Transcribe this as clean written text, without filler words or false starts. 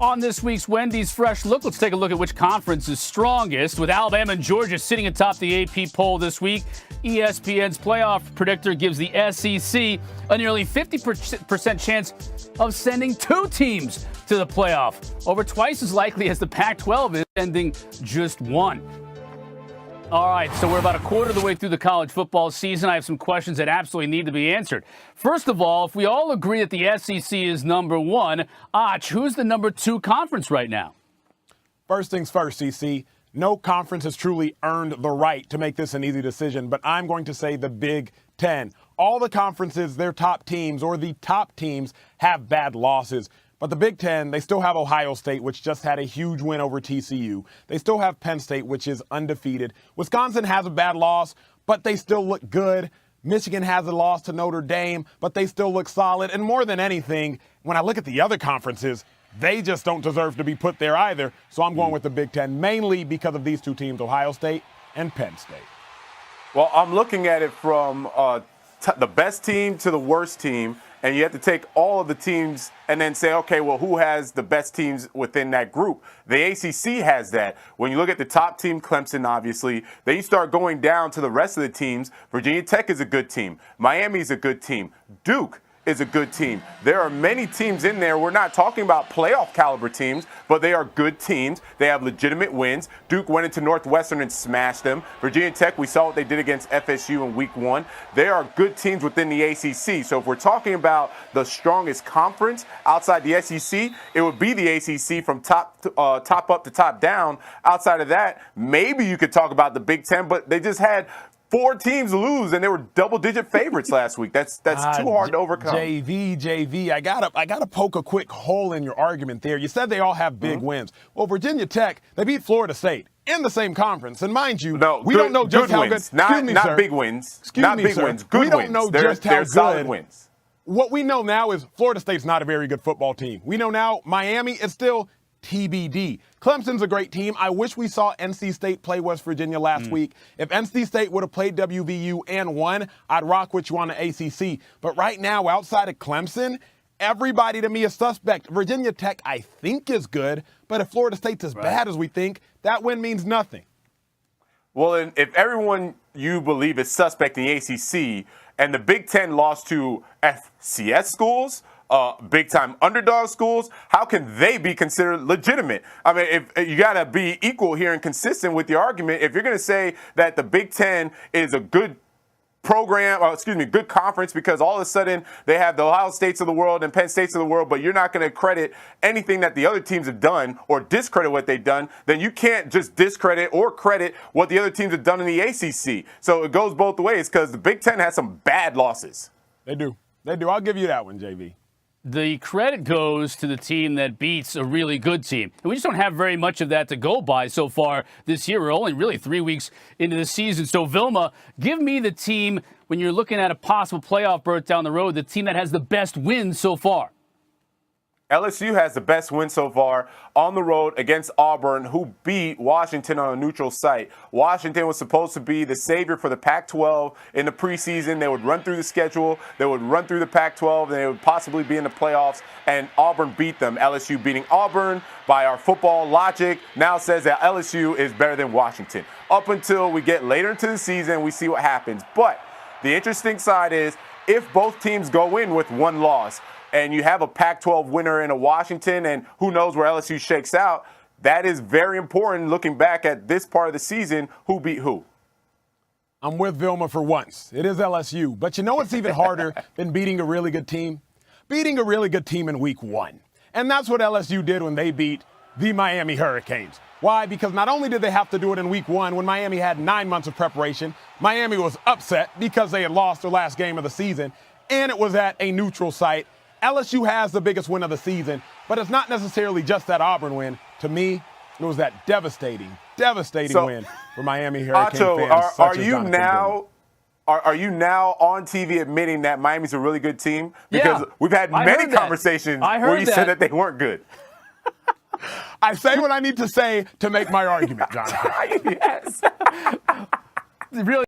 On this week's Wendy's Fresh Look, let's take a look at which conference is strongest. With Alabama and Georgia sitting atop the AP poll this week, ESPN's playoff predictor gives the SEC a nearly 50% chance of sending two teams to the playoff, over twice as likely as the Pac-12 is sending just one. All right, so we're about a quarter of the way through the college football season. I have some questions that absolutely need to be answered. First of all, if we all agree that the SEC is number one, Ach, who's the number two conference right now? First things first, CC. No conference has truly earned the right to make this an easy decision, but I'm going to say the Big Ten. All the conferences, their top teams or the top teams have bad losses. But the Big Ten, they still have Ohio State, which just had a huge win over TCU. They still have Penn State, which is undefeated. Wisconsin has a bad loss, but they still look good. Michigan has a loss to Notre Dame, but they still look solid. And more than anything, when I look at the other conferences, they just don't deserve to be put there either. So I'm going with the Big Ten, mainly because of these two teams, Ohio State and Penn State. Well, I'm looking at it from the best team to the worst team. And you have to take all of the teams and then say, okay, well, who has the best teams within that group? The ACC has that. When you look at the top team, Clemson, obviously, then you start going down to the rest of the teams. Virginia Tech is a good team. Miami is a good team. Duke is a good team. There are many teams in there. We're not talking about playoff caliber teams, but they are good teams. They have legitimate wins. Duke went into Northwestern and smashed them. Virginia Tech, we saw what they did against FSU in week 1. They are good teams within the ACC. So if we're talking about the strongest conference outside the SEC, it would be the ACC from top up to top down. Outside of that, maybe you could talk about the Big Ten, but they just had 4 teams lose, and they were double-digit favorites last week. That's too hard to overcome. JV, I gotta poke a quick hole in your argument there. You said they all have big wins. Well, Virginia Tech, they beat Florida State in the same conference, and mind you, we don't know just how good. Not big wins. Not big wins. Good wins. We don't know just how good. Solid wins. What we know now is Florida State's not a very good football team. We know now Miami is still TBD. Clemson's a great team. I wish we saw NC State play West Virginia last week. If NC State would have played WVU and won, I'd rock with you on the ACC. But right now, outside of Clemson, everybody to me is suspect. Virginia Tech, I think, is good. But if Florida State's as bad as we think, that win means nothing. Well, if everyone you believe is suspect in the ACC and the Big Ten lost to FCS schools, big-time underdog schools, how can they be considered legitimate? I mean, if you got to be equal here and consistent with your argument. If you're going to say that the Big Ten is a good program, good conference because all of a sudden they have the Ohio States of the world and Penn States of the world, but you're not going to credit anything that the other teams have done or discredit what they've done, then you can't just discredit or credit what the other teams have done in the ACC. So it goes both ways because the Big Ten has some bad losses. They do. I'll give you that one, JV. The credit goes to the team that beats a really good team. And we just don't have very much of that to go by so far this year. We're only really 3 weeks into the season. So, Vilma, give me the team, when you're looking at a possible playoff berth down the road, the team that has the best wins so far. LSU has the best win so far on the road against Auburn, who beat Washington on a neutral site. Washington was supposed to be the savior for the Pac-12 in the preseason. They would run through the schedule. They would run through the Pac-12. And they would possibly be in the playoffs. And Auburn beat them. LSU beating Auburn by our football logic now says that LSU is better than Washington. Up until we get later into the season, we see what happens. But the interesting side is if both teams go in with one loss, and you have a Pac-12 winner in a Washington, and who knows where LSU shakes out, that is very important looking back at this part of the season, who beat who. I'm with Vilma for once. It is LSU. But you know what's even harder than beating a really good team? Beating a really good team in week 1. And that's what LSU did when they beat the Miami Hurricanes. Why? Because not only did they have to do it in week 1 when Miami had 9 months of preparation, Miami was upset because they had lost their last game of the season, and it was at a neutral site. LSU has the biggest win of the season, but it's not necessarily just that Auburn win. To me, it was that devastating win for Miami Hurricane fans. Are you now on TV admitting that Miami's a really good team? Because we've had many conversations where you said that they weren't good. I say what I need to say to make my argument, John. Yes. Really.